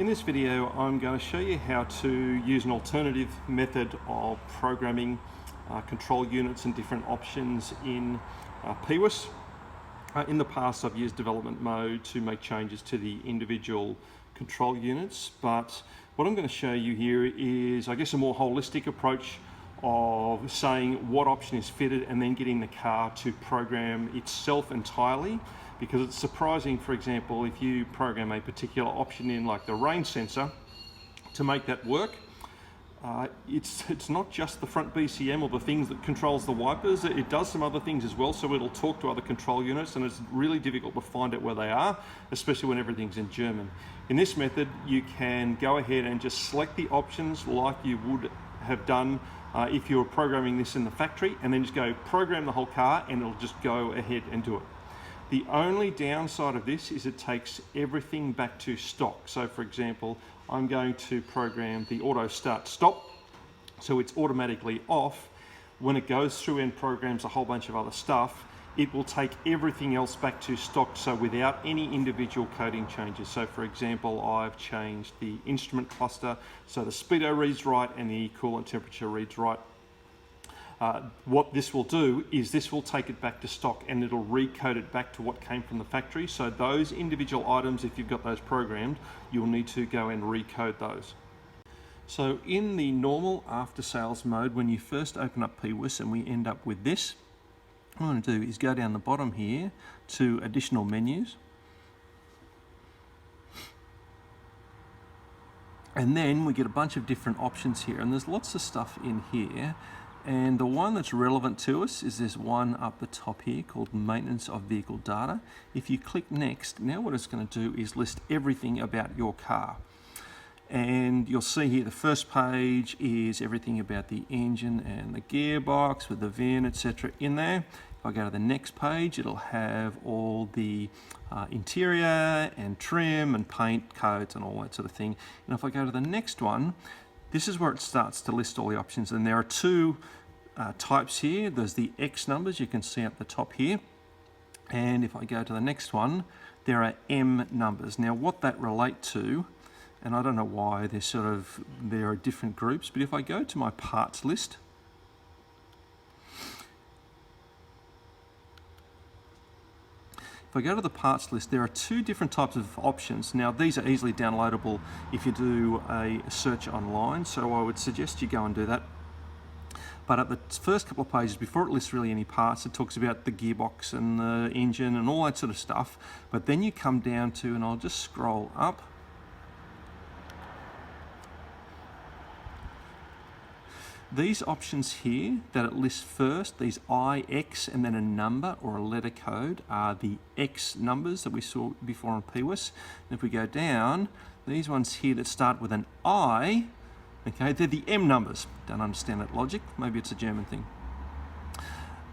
In this video, I'm going to show you how to use an alternative method of programming control units and different options in PIWIS. In the past, I've used development mode to make changes to the individual control units, but what I'm going to show you here is, I guess, a more holistic approach of saying what option is fitted and then getting the car to program itself entirely. Because it's surprising, for example, if you program a particular option in, like the rain sensor, to make that work, it's not just the front BCM or the things that controls the wipers. It does some other things as well, so it'll talk to other control units, and it's really difficult to find out where they are, especially when everything's in German. In this method, you can go ahead and just select the options like you would have done if you were programming this in the factory, and then just go program the whole car, and it'll just go ahead and do it. The only downside of this is it takes everything back to stock. So for example, I'm going to program the auto start stop, so it's automatically off. When it goes through and programs a whole bunch of other stuff, it will take everything else back to stock, so without any individual coding changes. So for example, I've changed the instrument cluster, so the speedo reads right and the coolant temperature reads right. What this will do is this will take it back to stock, and it'll recode it back to what came from the factory. So those individual items, if you've got those programmed, you'll need to go and recode those. So in the normal after sales mode, when you first open up PIWIS and we end up with this, what I'm going to do is go down the bottom here to additional menus. And then we get a bunch of different options here, and there's lots of stuff in here. And the one that's relevant to us is this one up the top here called Maintenance of Vehicle Data. If you click Next, now what it's going to do is list everything about your car. And you'll see here the first page is everything about the engine and the gearbox with the VIN, etc. in there. If I go to the next page, it'll have all the interior and trim and paint codes and all that sort of thing. And if I go to the next one, this is where it starts to list all the options, and there are two types here. There's the X numbers you can see at the top here, and if I go to the next one, there are M numbers. Now what that relate to, and I don't know why there are different groups, but if I go to my parts list, if I go to the parts list, there are two different types of options. Now these are easily downloadable if you do a search online, so I would suggest you go and do that. But at the first couple of pages, before it lists really any parts, it talks about the gearbox and the engine and all that sort of stuff. But then you come down to, and I'll just scroll up, these options here that it lists first, these IX and then a number or a letter code, are the X numbers that we saw before on PIWIS. And if we go down, these ones here that start with an I, okay, they're the M numbers. Don't understand that logic, maybe it's a German thing.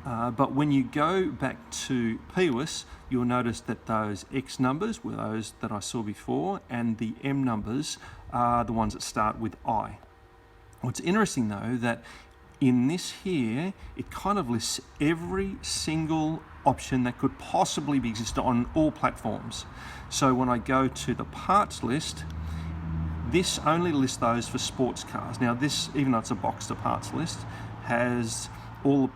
But when you go back to PIWIS, you'll notice that those X numbers were those that I saw before, and the M numbers are the ones that start with I. What's interesting though, that in this here, it kind of lists every single option that could possibly be existed on all platforms. So when I go to the parts list, this only lists those for sports cars. Now this, even though it's a Boxster parts list, has all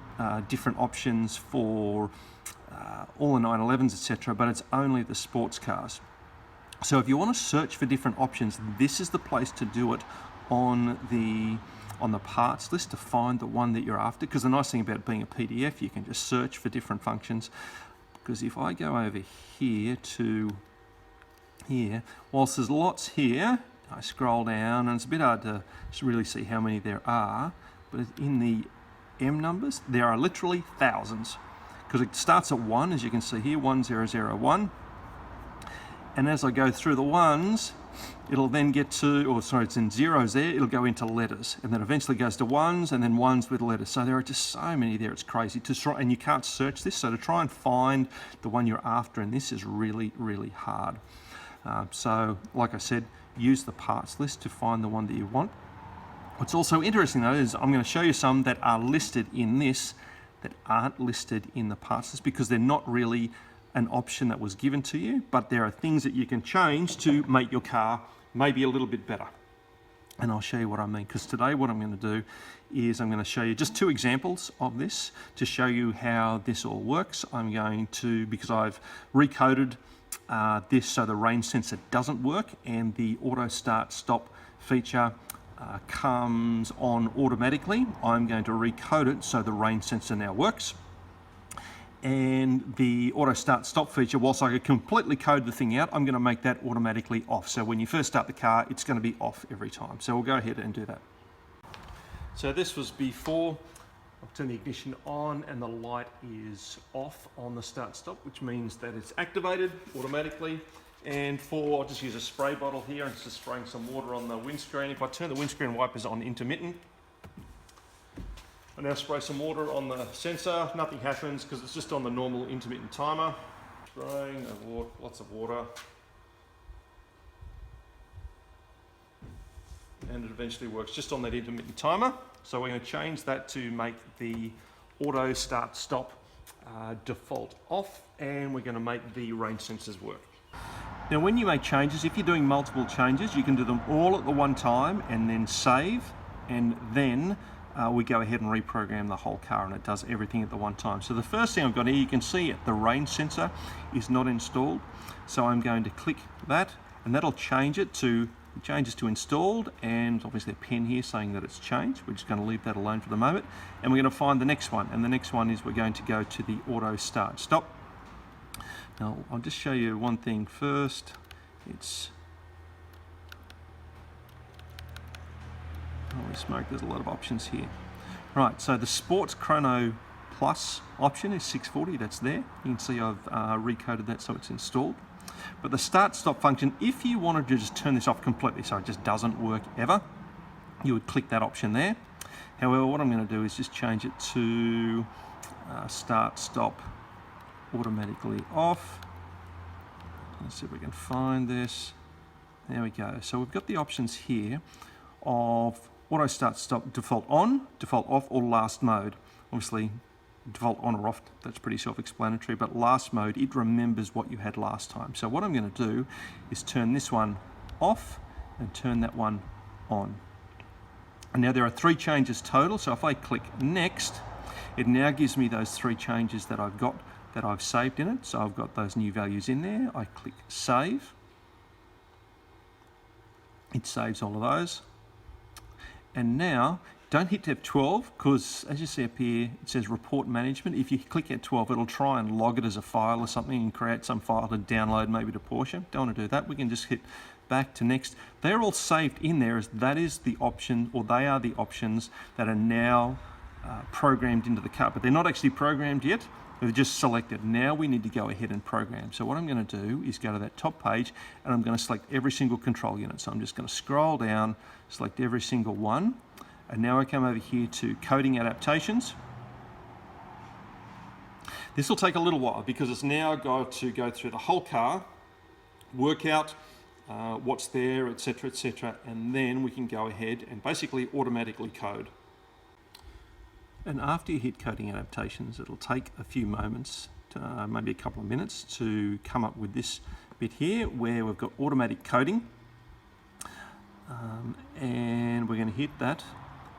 different options for all the 911s, etc., but it's only the sports cars. So if you want to search for different options, this is the place to do it on the parts list, to find the one that you're after. Because the nice thing about being a PDF, you can just search for different functions. Because if I go over here to here, whilst there's lots here, I scroll down and it's a bit hard to really see how many there are, but in the M numbers there are literally thousands, because it starts at 1, as you can see here, 1001, and as I go through the ones, it'll then get to, or sorry, it's in zeros there, it'll go into letters, and then eventually goes to ones, and then ones with letters. So there are just so many there, it's crazy to try, and you can't search this, so to try and find the one you're after in this is really, really hard. So like I said, use the parts list to find the one that you want. What's also interesting though is I'm going to show you some that are listed in this that aren't listed in the parts list, because they're not really an option that was given to you, but there are things that you can change to make your car maybe a little bit better. And I'll show you what I mean, because today what I'm going to do is I'm going to show you just 2 examples of this to show you how this all works. I'm going to, because I've recoded this so the rain sensor doesn't work and the auto start stop feature comes on automatically, I'm going to recode it so the rain sensor now works. And the auto start stop feature, whilst I could completely code the thing out, I'm going to make that automatically off. So when you first start the car, it's going to be off every time. So we'll go ahead and do that. So this was before I've turned the ignition on and the light is off on the start stop, which means that it's activated automatically. And I'll just use a spray bottle here and just spraying some water on the windscreen. If I turn the windscreen wipers on intermittent, I now spray some water on the sensor. Nothing happens because it's just on the normal intermittent timer. Spraying lots of water. And it eventually works just on that intermittent timer. So we're going to change that to make the auto start stop default off, and we're going to make the rain sensors work. Now when you make changes, if you're doing multiple changes, you can do them all at the one time and then save, and then we go ahead and reprogram the whole car and it does everything at the one time. So the first thing I've got here, you can see it, the rain sensor is not installed. So I'm going to click that and that'll change it to installed, and obviously a pen here saying that it's changed. We're just going to leave that alone for the moment. And we're going to find the next one. And the next one is we're going to go to the auto start stop. Now I'll just show you one thing first. Holy smoke, there's a lot of options here. Right, so the Sports Chrono Plus option is 640, that's there. You can see I've recoded that so it's installed. But the start stop function, if you wanted to just turn this off completely so it just doesn't work ever, you would click that option there. However, what I'm going to do is just change it to start stop automatically off. Let's see if we can find this. There we go. So we've got the options here of auto start stop default on, default off, or last mode. Obviously default on or off, that's pretty self-explanatory, but last mode, it remembers what you had last time. So what I'm going to do is turn this one off and turn that one on. And now there are 3 changes total, so if I click next, it now gives me those 3 changes that I've got, that I've saved in it. So I've got those new values in there. I click save. It saves all of those. And now, don't hit F12, because as you see up here, it says report management. If you click F12, it'll try and log it as a file or something and create some file to download maybe to Porsche. Don't want to do that. We can just hit back to next. They're all saved in there as that is the option, or they are the options that are now programmed into the car, but they're not actually programmed yet. They're just selected. Now we need to go ahead and program. So what I'm going to do is go to that top page and I'm going to select every single control unit. So I'm just going to scroll down, select every single one. And now I come over here to coding adaptations. This will take a little while because it's now got to go through the whole car, work out what's there, etc., and then we can go ahead and basically automatically code. And after you hit coding adaptations, it'll take a few moments, maybe a couple of minutes, to come up with this bit here where we've got automatic coding. And we're going to hit that.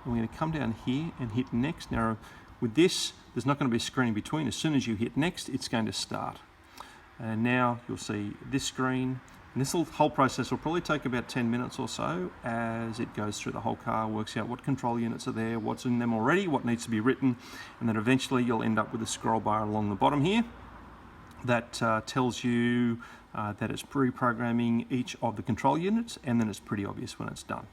And we're going to come down here and hit next. Now with this, there's not going to be a screen in between. As soon as you hit next, it's going to start. And now you'll see this screen. And this whole process will probably take about 10 minutes or so as it goes through the whole car, works out what control units are there, what's in them already, what needs to be written, and then eventually you'll end up with a scroll bar along the bottom here that tells you that it's pre-programming each of the control units, and then it's pretty obvious when it's done.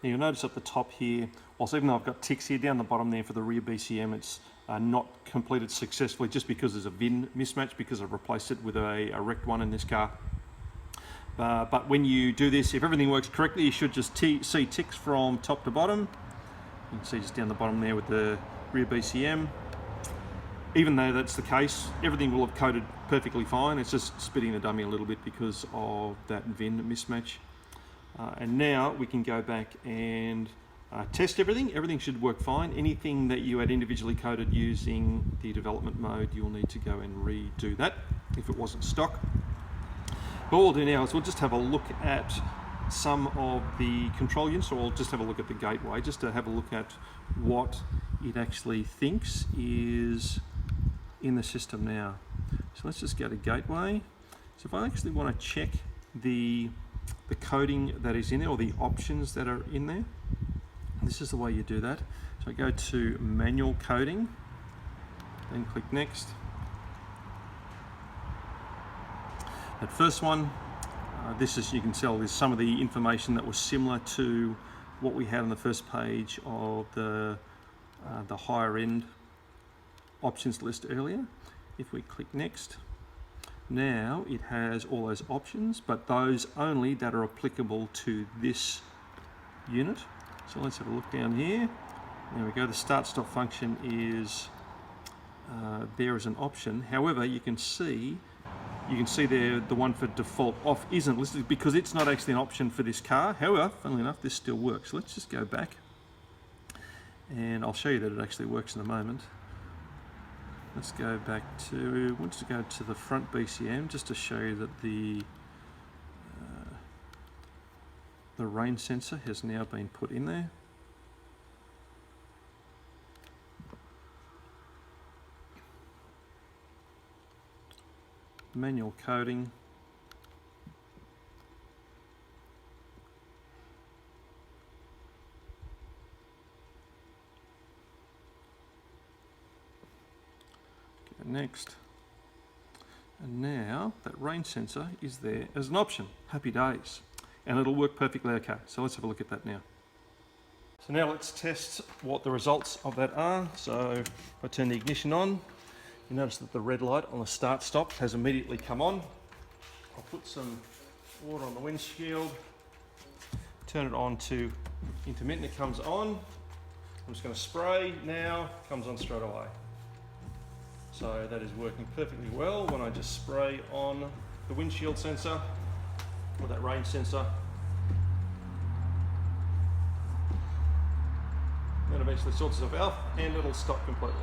Now you'll notice at the top here, whilst even though I've got ticks here down the bottom there for the rear BCM, it's not completed successfully just because there's a VIN mismatch because I've replaced it with a wrecked one in this car. But when you do this, if everything works correctly, you should just see ticks from top to bottom. You can see just down the bottom there with the rear BCM. Even though that's the case, everything will have coded perfectly fine. It's just spitting the dummy a little bit because of that VIN mismatch. And now we can go back and test everything. Everything should work fine. Anything that you had individually coded using the development mode, you'll need to go and redo that if it wasn't stock. But what we'll do now is we'll just have a look at some of the control units, or we'll just have a look at the gateway, just to have a look at what it actually thinks is in the system now. So let's just go to gateway. So if I actually want to check the coding that is in there, or the options that are in there, this is the way you do that. So I go to manual coding, then click next. That first one, this is, you can tell, there's some of the information that was similar to what we had on the first page of the higher end options list earlier. If we click next, now it has all those options, but those only that are applicable to this unit. So let's have a look down here. There we go. The start stop function is there as an option. However, you can see there the one for default off isn't listed because it's not actually an option for this car. However, funnily enough, this still works. So let's just go back and I'll show you that it actually works in a moment. Let's go back to, we'll just go to the front BCM just to show you that the rain sensor has now been put in there. Manual coding. Go next. And now that rain sensor is there as an option. Happy days. And it'll work perfectly okay. So let's have a look at that now. So now let's test what the results of that are. So if I turn the ignition on, you notice that the red light on the start stop has immediately come on. I'll put some water on the windshield, turn it on to intermittent, it comes on. I'm just going to spray now, comes on straight away. So that is working perfectly well when I just spray on the windshield sensor or that rain sensor. Then eventually sorts itself out and it'll stop completely.